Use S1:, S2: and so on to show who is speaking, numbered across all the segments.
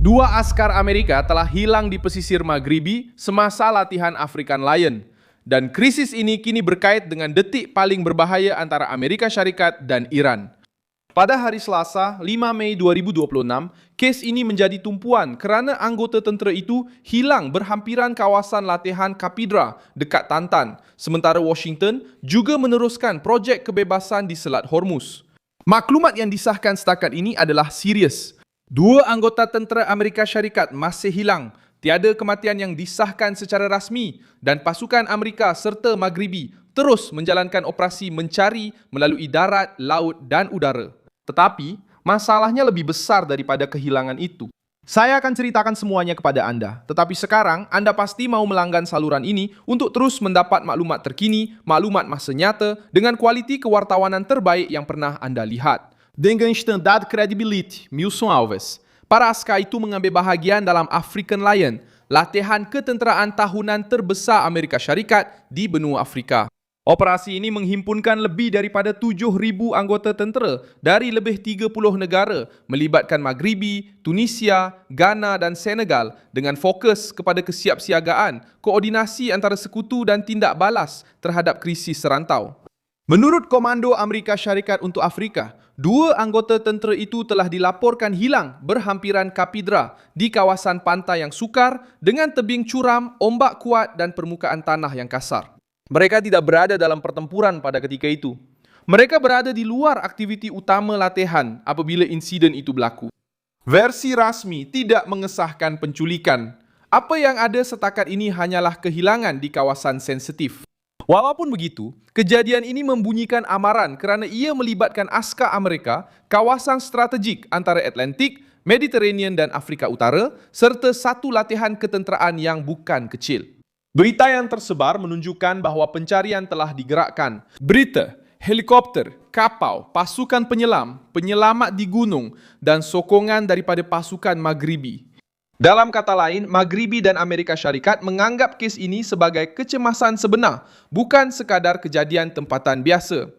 S1: Dua askar Amerika telah hilang di pesisir Maghribi semasa latihan African Lion. Dan krisis ini kini berkait dengan detik paling berbahaya antara Amerika Syarikat dan Iran. Pada hari Selasa, 5 Mei 2026, kes ini menjadi tumpuan kerana anggota tentera itu hilang berhampiran kawasan latihan Kapidra dekat Tantan, sementara Washington juga meneruskan projek kebebasan di Selat Hormuz. Maklumat yang disahkan setakat ini adalah serius. Dua anggota tentera Amerika Syarikat masih hilang, tiada kematian yang disahkan secara rasmi dan pasukan Amerika serta Maghribi terus menjalankan operasi mencari melalui darat, laut dan udara. Tetapi, masalahnya lebih besar daripada kehilangan itu. Saya akan ceritakan semuanya kepada anda, tetapi sekarang anda pasti mau melanggan saluran ini untuk terus mendapat maklumat terkini, maklumat masa nyata dengan kualiti kewartawanan terbaik yang pernah anda lihat. Dengan standar credibility, Milson Alves. Para askar itu mengambil bahagian dalam African Lion, latihan ketenteraan tahunan terbesar Amerika Syarikat di benua Afrika. Operasi ini menghimpunkan lebih daripada 7,000 anggota tentera dari lebih 30 negara melibatkan Maghribi, Tunisia, Ghana dan Senegal dengan fokus kepada kesiapsiagaan, koordinasi antara sekutu dan tindak balas terhadap krisis serantau. Menurut Komando Amerika Syarikat untuk Afrika, dua anggota tentera itu telah dilaporkan hilang berhampiran Kapidra di kawasan pantai yang sukar dengan tebing curam, ombak kuat dan permukaan tanah yang kasar. Mereka tidak berada dalam pertempuran pada ketika itu. Mereka berada di luar aktiviti utama latihan apabila insiden itu berlaku. Versi rasmi tidak mengesahkan penculikan. Apa yang ada setakat ini hanyalah kehilangan di kawasan sensitif. Walaupun begitu, kejadian ini membunyikan amaran kerana ia melibatkan askar Amerika, kawasan strategik antara Atlantik, Mediterranean dan Afrika Utara, serta satu latihan ketenteraan yang bukan kecil. Berita yang tersebar menunjukkan bahawa pencarian telah digerakkan. Berita, helikopter, kapal, pasukan penyelam, penyelamat di gunung dan sokongan daripada pasukan Maghribi. Dalam kata lain, Maghribi dan Amerika Syarikat menganggap kes ini sebagai kecemasan sebenar, bukan sekadar kejadian tempatan biasa.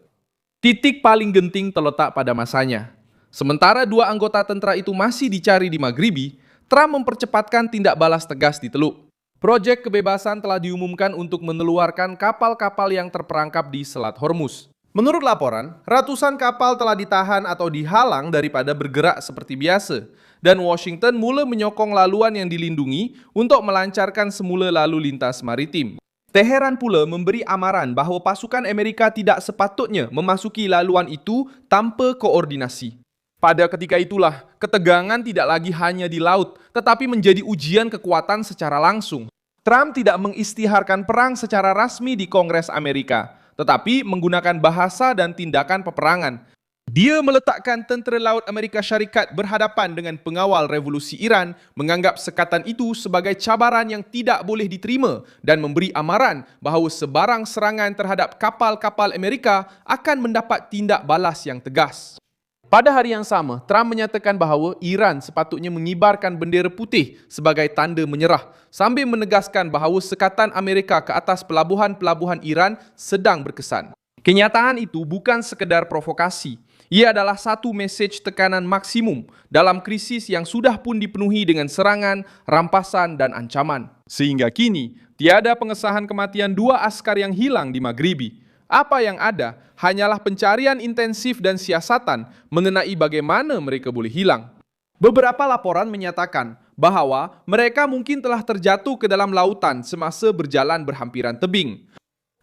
S1: Titik paling genting terletak pada masanya. Sementara dua anggota tentera itu masih dicari di Maghribi, Trump mempercepatkan tindak balas tegas di Teluk. Projek kebebasan telah diumumkan untuk meneluarkan kapal-kapal yang terperangkap di Selat Hormuz. Menurut laporan, ratusan kapal telah ditahan atau dihalang daripada bergerak seperti biasa, dan Washington mula menyokong laluan yang dilindungi untuk melancarkan semula lalu lintas maritim. Teheran pula memberi amaran bahawa pasukan Amerika tidak sepatutnya memasuki laluan itu tanpa koordinasi. Pada ketika itulah, ketegangan tidak lagi hanya di laut, tetapi menjadi ujian kekuatan secara langsung. Trump tidak mengisytiharkan perang secara rasmi di Kongres Amerika, tetapi menggunakan bahasa dan tindakan peperangan. Dia meletakkan tentera laut Amerika Syarikat berhadapan dengan pengawal revolusi Iran, menganggap sekatan itu sebagai cabaran yang tidak boleh diterima dan memberi amaran bahawa sebarang serangan terhadap kapal-kapal Amerika akan mendapat tindak balas yang tegas. Pada hari yang sama, Trump menyatakan bahawa Iran sepatutnya mengibarkan bendera putih sebagai tanda menyerah sambil menegaskan bahawa sekatan Amerika ke atas pelabuhan-pelabuhan Iran sedang berkesan. Kenyataan itu bukan sekedar provokasi. Ia adalah satu mesej tekanan maksimum dalam krisis yang sudah pun dipenuhi dengan serangan, rampasan dan ancaman. Sehingga kini, tiada pengesahan kematian dua askar yang hilang di Maghribi. Apa yang ada hanyalah pencarian intensif dan siasatan mengenai bagaimana mereka boleh hilang. Beberapa laporan menyatakan bahawa mereka mungkin telah terjatuh ke dalam lautan semasa berjalan berhampiran tebing.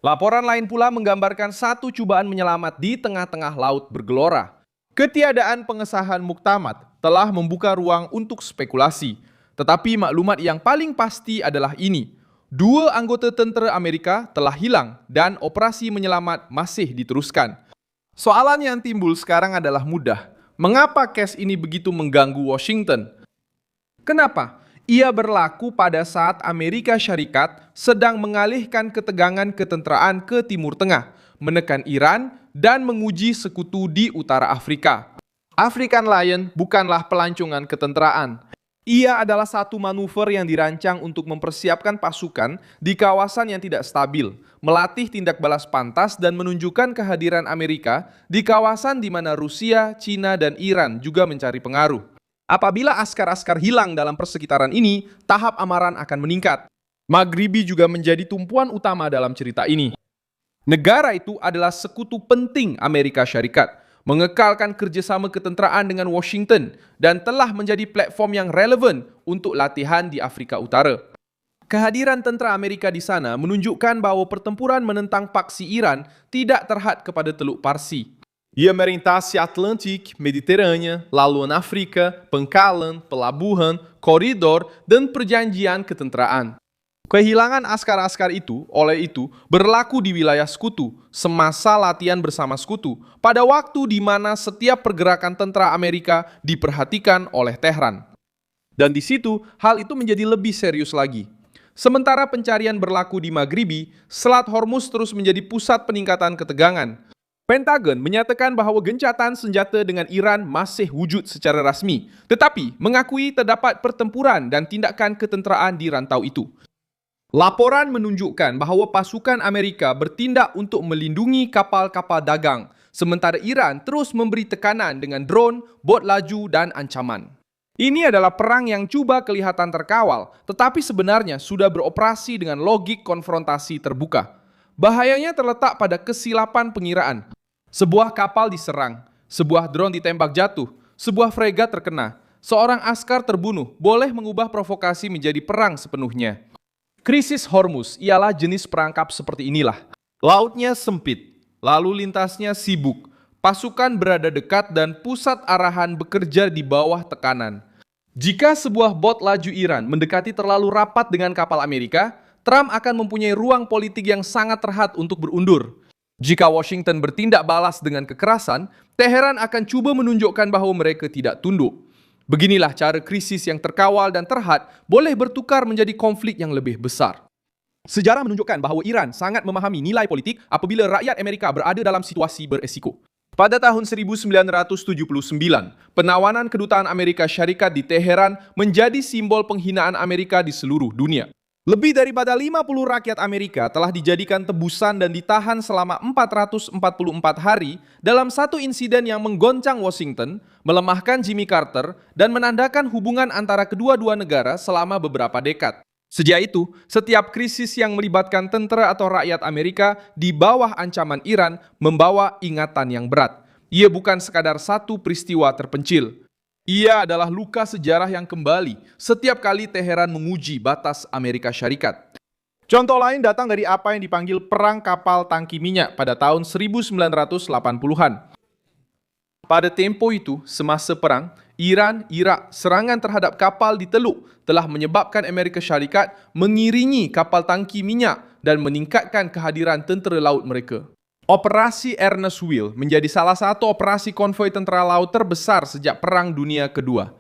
S1: Laporan lain pula menggambarkan satu cubaan menyelamat di tengah-tengah laut bergelora. Ketiadaan pengesahan muktamad telah membuka ruang untuk spekulasi. Tetapi maklumat yang paling pasti adalah ini. Dua anggota tentera Amerika telah hilang dan operasi menyelamat masih diteruskan. Soalan yang timbul sekarang adalah mudah. Mengapa kes ini begitu mengganggu Washington? Kenapa? Ia berlaku pada saat Amerika Syarikat sedang mengalihkan ketegangan ketenteraan ke Timur Tengah, menekan Iran dan menguji sekutu di utara Afrika. African Lion bukanlah pelancongan ketenteraan. Ia adalah satu manuver yang dirancang untuk mempersiapkan pasukan di kawasan yang tidak stabil, melatih tindak balas pantas dan menunjukkan kehadiran Amerika di kawasan di mana Rusia, China, dan Iran juga mencari pengaruh. Apabila askar-askar hilang dalam persekitaran ini, tahap amaran akan meningkat. Maghribi juga menjadi tumpuan utama dalam cerita ini. Negara itu adalah sekutu penting Amerika Syarikat, mengekalkan kerjasama ketenteraan dengan Washington dan telah menjadi platform yang relevan untuk latihan di Afrika Utara. Kehadiran tentera Amerika di sana menunjukkan bahawa pertempuran menentang paksi Iran tidak terhad kepada Teluk Parsi. Ia merintasi Atlantik, Mediterânea, laluan Afrika, pangkalan, pelabuhan, koridor, dan perjanjian ketenteraan. Kehilangan askar-askar itu, oleh itu, berlaku di wilayah sekutu, semasa latihan bersama sekutu, pada waktu di mana setiap pergerakan tentera Amerika diperhatikan oleh Tehran. Dan di situ, hal itu menjadi lebih serius lagi. Sementara pencarian berlaku di Maghribi, Selat Hormuz terus menjadi pusat peningkatan ketegangan. Pentagon menyatakan bahawa gencatan senjata dengan Iran masih wujud secara rasmi, tetapi mengakui terdapat pertempuran dan tindakan ketenteraan di rantau itu. Laporan menunjukkan bahawa pasukan Amerika bertindak untuk melindungi kapal-kapal dagang, sementara Iran terus memberi tekanan dengan drone, bot laju dan ancaman. Ini adalah perang yang cuba kelihatan terkawal, tetapi sebenarnya sudah beroperasi dengan logik konfrontasi terbuka. Bahayanya terletak pada kesilapan pengiraan. Sebuah kapal diserang, sebuah drone ditembak jatuh, sebuah fregat terkena, seorang askar terbunuh boleh mengubah provokasi menjadi perang sepenuhnya. Krisis Hormuz ialah jenis perangkap seperti inilah. Lautnya sempit, lalu lintasnya sibuk, pasukan berada dekat dan pusat arahan bekerja di bawah tekanan. Jika sebuah bot laju Iran mendekati terlalu rapat dengan kapal Amerika, Trump akan mempunyai ruang politik yang sangat terhad untuk berundur. Jika Washington bertindak balas dengan kekerasan, Teheran akan cuba menunjukkan bahawa mereka tidak tunduk. Beginilah cara krisis yang terkawal dan terhad boleh bertukar menjadi konflik yang lebih besar. Sejarah menunjukkan bahawa Iran sangat memahami nilai politik apabila rakyat Amerika berada dalam situasi beresiko. Pada tahun 1979, penawanan kedutaan Amerika Syarikat di Teheran menjadi simbol penghinaan Amerika di seluruh dunia. Lebih daripada 50 rakyat Amerika telah dijadikan tebusan dan ditahan selama 444 hari dalam satu insiden yang menggoncang Washington, melemahkan Jimmy Carter, dan menandakan hubungan antara kedua-dua negara selama beberapa dekad. Sejak itu, setiap krisis yang melibatkan tentera atau rakyat Amerika di bawah ancaman Iran membawa ingatan yang berat. Ia bukan sekadar satu peristiwa terpencil. Ia adalah luka sejarah yang kembali setiap kali Teheran menguji batas Amerika Syarikat. Contoh lain datang dari apa yang dipanggil Perang Kapal Tangki Minyak pada tahun 1980-an. Pada tempo itu, semasa perang, Iran, Irak, serangan terhadap kapal di Teluk telah menyebabkan Amerika Syarikat mengiringi kapal tangki minyak dan meningkatkan kehadiran tentera laut mereka. Operasi Ernest Will menjadi salah satu operasi konvoi tentera laut terbesar sejak Perang Dunia Kedua.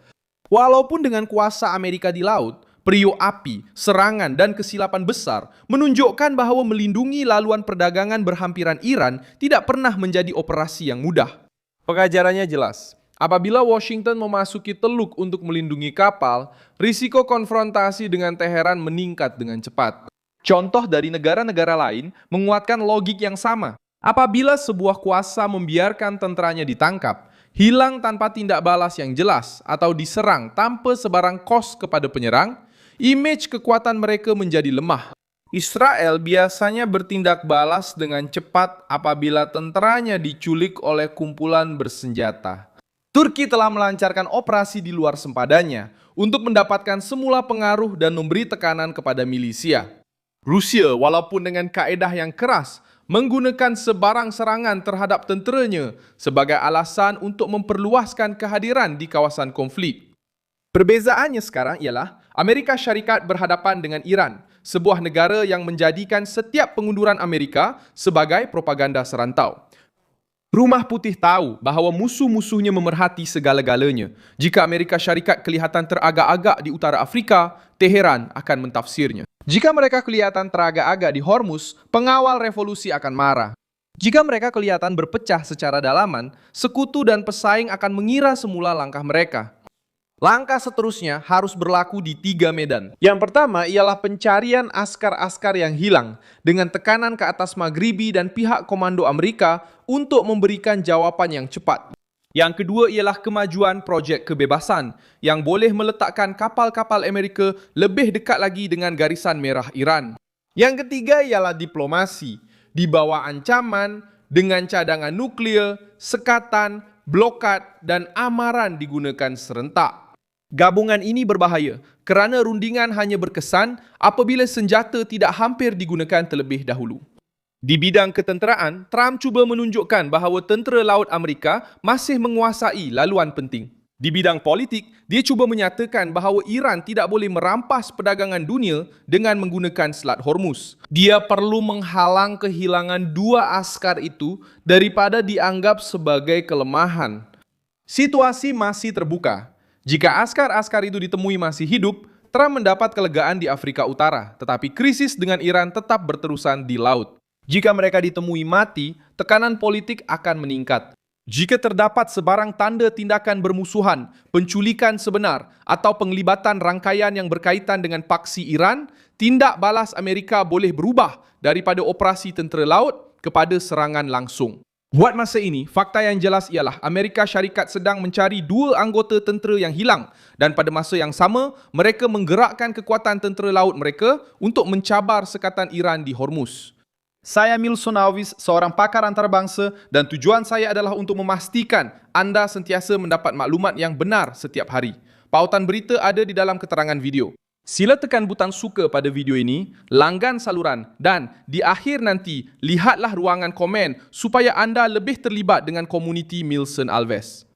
S1: Walaupun dengan kuasa Amerika di laut, periuk api, serangan, dan kesilapan besar menunjukkan bahawa melindungi laluan perdagangan berhampiran Iran tidak pernah menjadi operasi yang mudah. Pengajarannya jelas. Apabila Washington memasuki teluk untuk melindungi kapal, risiko konfrontasi dengan Teheran meningkat dengan cepat. Contoh dari negara-negara lain menguatkan logik yang sama. Apabila sebuah kuasa membiarkan tenteranya ditangkap, hilang tanpa tindak balas yang jelas, atau diserang tanpa sebarang kos kepada penyerang, imej kekuatan mereka menjadi lemah. Israel biasanya bertindak balas dengan cepat apabila tenteranya diculik oleh kumpulan bersenjata. Turki telah melancarkan operasi di luar sempadannya untuk mendapatkan semula pengaruh dan memberi tekanan kepada milisia. Rusia, walaupun dengan kaedah yang keras, menggunakan sebarang serangan terhadap tenteranya sebagai alasan untuk memperluaskan kehadiran di kawasan konflik. Perbezaannya sekarang ialah Amerika Syarikat berhadapan dengan Iran, sebuah negara yang menjadikan setiap pengunduran Amerika sebagai propaganda serantau. Rumah Putih tahu bahawa musuh-musuhnya memerhati segala-galanya. Jika Amerika Syarikat kelihatan teragak-agak di utara Afrika, Teheran akan mentafsirnya. Jika mereka kelihatan teragak-agak di Hormuz, pengawal revolusi akan marah. Jika mereka kelihatan berpecah secara dalaman, sekutu dan pesaing akan mengira semula langkah mereka. Langkah seterusnya harus berlaku di 3 medan. Yang pertama ialah pencarian askar-askar yang hilang dengan tekanan ke atas Maghribi dan pihak komando Amerika untuk memberikan jawaban yang cepat. Yang kedua ialah kemajuan projek kebebasan yang boleh meletakkan kapal-kapal Amerika lebih dekat lagi dengan garisan merah Iran. Yang ketiga ialah diplomasi. Di bawah ancaman dengan cadangan nuklear, sekatan, blokad dan amaran digunakan serentak. Gabungan ini berbahaya kerana rundingan hanya berkesan apabila senjata tidak hampir digunakan terlebih dahulu. Di bidang ketenteraan, Trump cuba menunjukkan bahawa tentera laut Amerika masih menguasai laluan penting. Di bidang politik, dia cuba menyatakan bahawa Iran tidak boleh merampas perdagangan dunia dengan menggunakan Selat Hormuz. Dia perlu menghalang kehilangan 2 askar itu daripada dianggap sebagai kelemahan. Situasi masih terbuka. Jika askar-askar itu ditemui masih hidup, Trump mendapat kelegaan di Afrika Utara, tetapi krisis dengan Iran tetap berterusan di laut. Jika mereka ditemui mati, tekanan politik akan meningkat. Jika terdapat sebarang tanda tindakan bermusuhan, penculikan sebenar atau penglibatan rangkaian yang berkaitan dengan paksi Iran, tindak balas Amerika boleh berubah daripada operasi tentera laut kepada serangan langsung. Buat masa ini, fakta yang jelas ialah Amerika Syarikat sedang mencari 2 anggota tentera yang hilang dan pada masa yang sama, mereka menggerakkan kekuatan tentera laut mereka untuk mencabar sekatan Iran di Hormuz. Saya Milson Alves, seorang pakar antarabangsa dan tujuan saya adalah untuk memastikan anda sentiasa mendapat maklumat yang benar setiap hari. Pautan berita ada di dalam keterangan video. Sila tekan butang suka pada video ini, langgan saluran dan di akhir nanti lihatlah ruangan komen supaya anda lebih terlibat dengan komuniti Milson Alves.